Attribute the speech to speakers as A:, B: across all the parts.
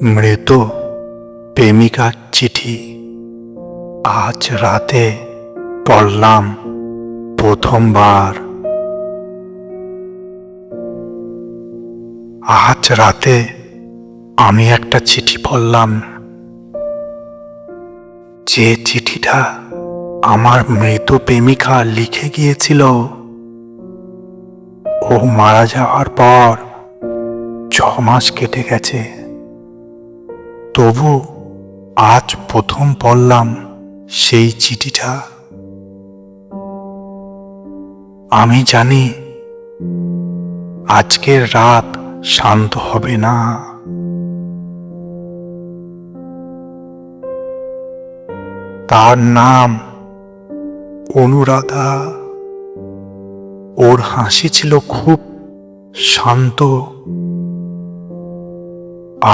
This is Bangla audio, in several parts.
A: মৃত প্রেমিকার চিঠি আজ রাতে পড়লাম প্রথমবার। আজ রাতে আমি একটা চিঠি পড়লাম, যে চিঠিটা আমার মৃত প্রেমিকা লিখে গিয়েছিল। ও মারা যাওয়ার পর 6 মাস কেটে গেছে, তবু আজ প্রথম পড়লাম সেই চিঠিটা। আমি জানি আজকের রাত শান্ত হবে না। তার নাম অনুরাধা। ওর হাসি ছিল খুব শান্ত,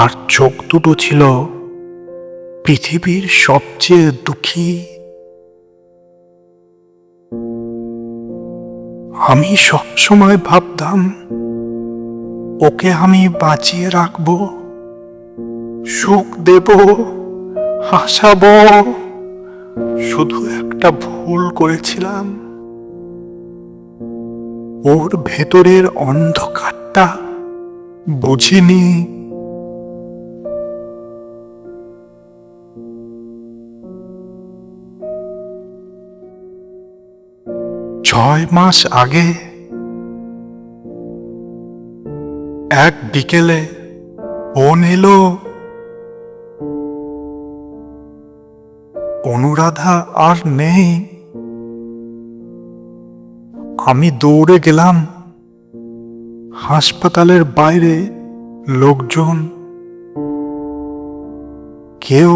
A: আর চোখ দুটো ছিল পৃথিবীর সবচেয়ে দুঃখী। আমি সবসময় ভাবতাম ওকে আমি বাঁচিয়ে রাখবো, সুখ দেব, হাসাবো। শুধু একটা ভুল করেছিলাম, ওর ভেতরের অন্ধকারটা বুঝিনি। 6 মাস আগে এক বিকেলে ফোন এলো। অনুরাধা আর নেই। আমি দৌড়ে গেলাম। হাসপাতালের বাইরে লোকজন, কেউ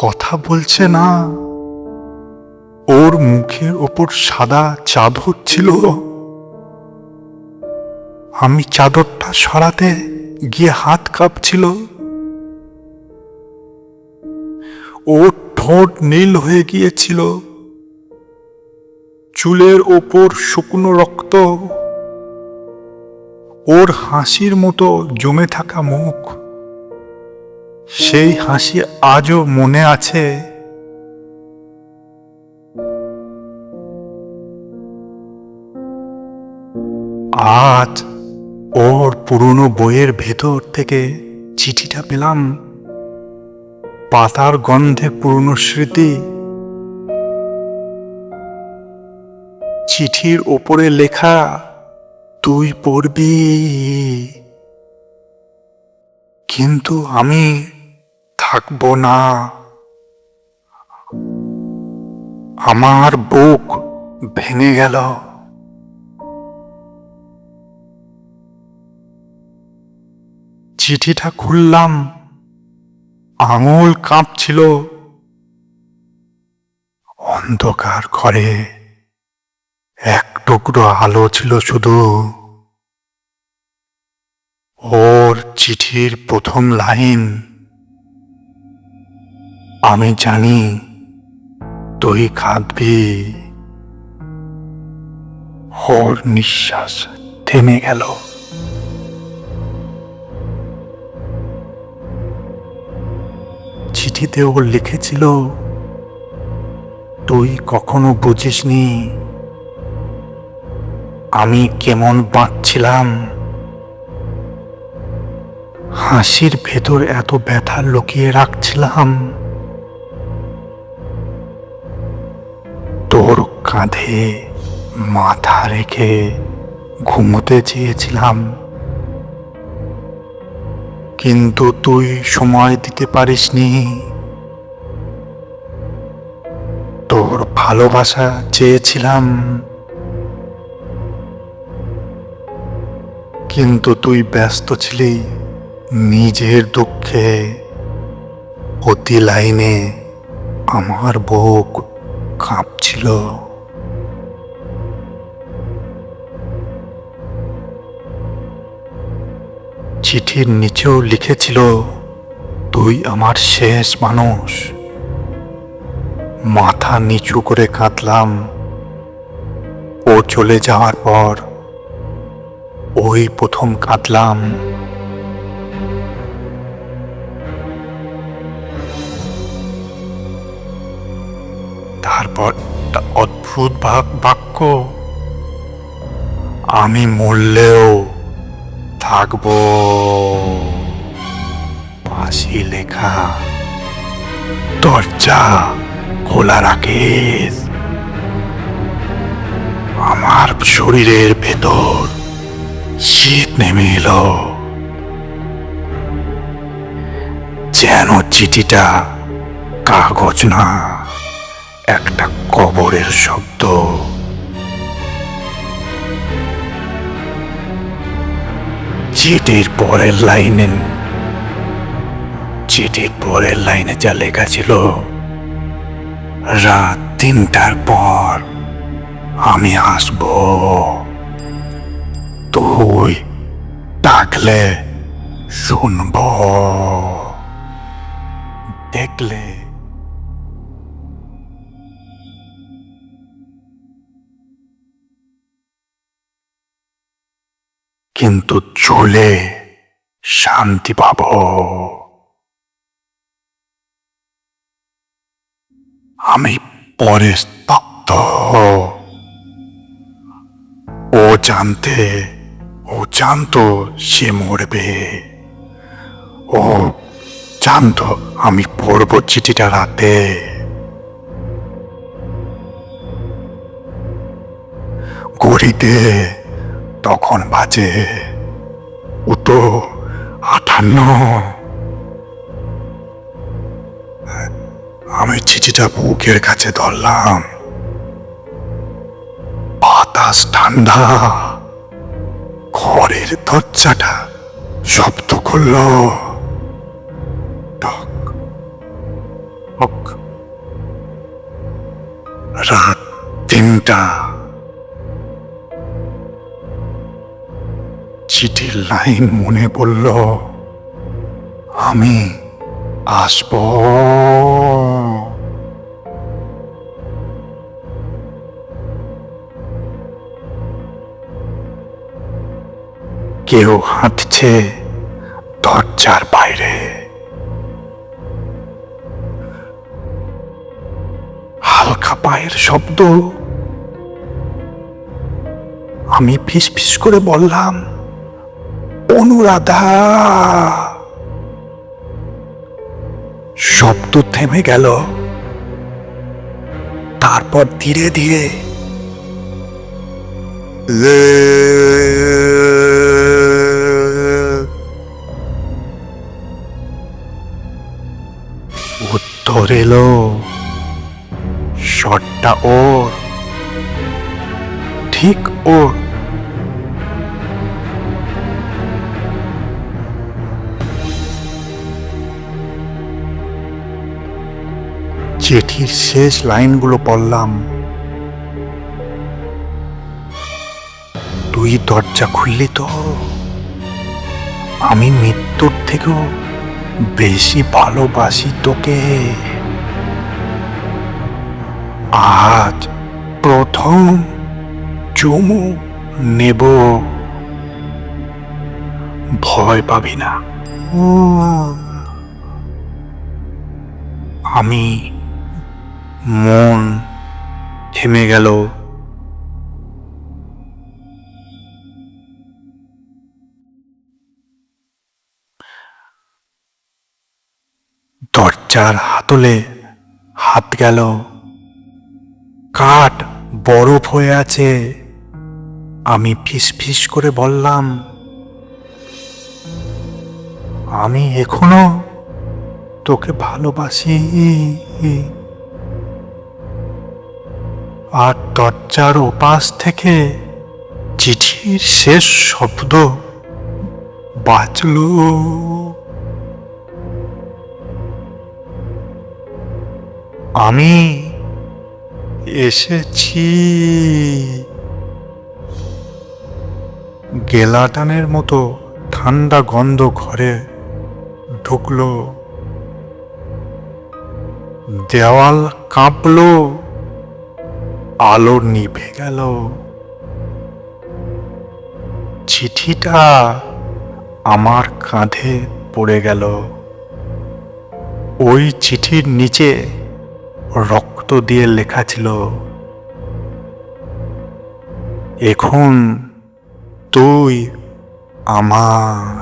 A: কথা বলছে না। ওর মুখের ওপর সাদা চাদর ছিল। আমি চাদরটা সরাতে গিয়ে হাত কাঁপছিল। ওর ঠোঁট নীল হয়ে গিয়েছিল, চুলের ওপর শুকনো রক্ত। ওর হাসির মতো জমে থাকা মুখ, সেই হাসি আজও মনে আছে। আজ ওর পুরনো বইয়ের ভেতর থেকে চিঠিটা পেলাম। পাতার গন্ধে পুরনো স্মৃতি। চিঠির ওপরে লেখা, তুই পড়বি, কিন্তু আমি থাকবো না। আমার বুক ভেঙে গেল। চিঠিটা খুললাম, আঙুল কাঁপছিল। অন্ধকার ঘরে এক টুকরো আলো ছিল শুধু। ওর চিঠির প্রথম লাইন, আমি জানি তুই কাঁদবি। ওর নিঃশ্বাস থেমে গেল। চিঠিতে ও লিখেছিল, তুই কখনো বুঝিসনি আমি কেমন বাঁচছিলাম। হাসির ভেতর এত ব্যথা লুকিয়ে রাখছিলাম। তোর কাঁধে মাথা রেখে ঘুমোতে চেয়েছিলাম, কিন্তু তুই সময় দিতে পারিসনি। তোর ভালোবাসা চেয়েছিলাম, কিন্তু তুই ব্যস্ত ছিলি নিজের দুঃখে। প্রতি লাইনে আমার বুক কাঁপছিল। চিঠির নিচেও লিখেছিল, তুই আমার শেষ মানুষ। মাথা নিচু করে কাঁদলাম। ও চলে যাওয়ার পর ওই প্রথম কাঁদলাম। একটা অদ্ভুত বাক্য, আমি মরলেও থাকবো। ফাঁসি লেখা, দরজা খোলা রাখিস। আমার শরীরের ভেতর শীত নেমে এলো, যেন চিঠিটা কাগজ না, একটা কবরের শব্দ। চিঠির পরের লাইনে যা লেখা ছিল, রাত 3টার পর আমি আসব, তুই ডাকলে শুনব, দেখলে। কিন্তু চলে শান্তি পাব। আমি পরে স্তব্ধ। ও জানতো সে মরবে। ও জানতো আমি পড়ব চিঠিটা রাতে। ঘড়িতে তখন বাজে 58। আমি চিঠিটা বুকের কাছে ধরলাম। বাতাস ঠান্ডা, ঘরের দরজাটা শব্দ করল। টক টক। রাত 3টা। চিঠির লাইন মনে পড়ল, আমি আসব। কেউ হাঁটছে দরজার বাইরে। হালকা পায়ের শব্দ। আমি ফিস করে বললাম, অনুরাধা। শব্দ থেমে গেল। তারপর ধীরে ধীরে উত্তর এলো। শটটা ওর, ঠিক ওর। চিঠির শেষ লাইনগুলো পড়লাম। তুই দরজা খুললি তো, আমি মৃত্যুর থেকেও বেশি ভালোবাসি তোকে। আজ প্রথম চুমু নেব। ভয় পাবি না। আমি মন থেমে গেল। দরজার হাতলে হাত গেল। কাঠ বরফ হয়ে আছে। আমি ফিস করে বললাম, আমি এখনো তোকে ভালোবাসি। আর দরজার ওপাশ থেকে চিঠির শেষ শব্দ বাজলো, আমি এসেছি। গেলাটানের মতো ঠান্ডা গন্ধ ঘরে ঢুকলো। দেওয়াল কাঁপলো, আলো নিভে গেল। চিঠিটা আমার কাঁধে পড়ে গেল। ওই চিঠির নিচে রক্ত রক্ত দিয়ে লেখা ছিল, এখন তুই আমার।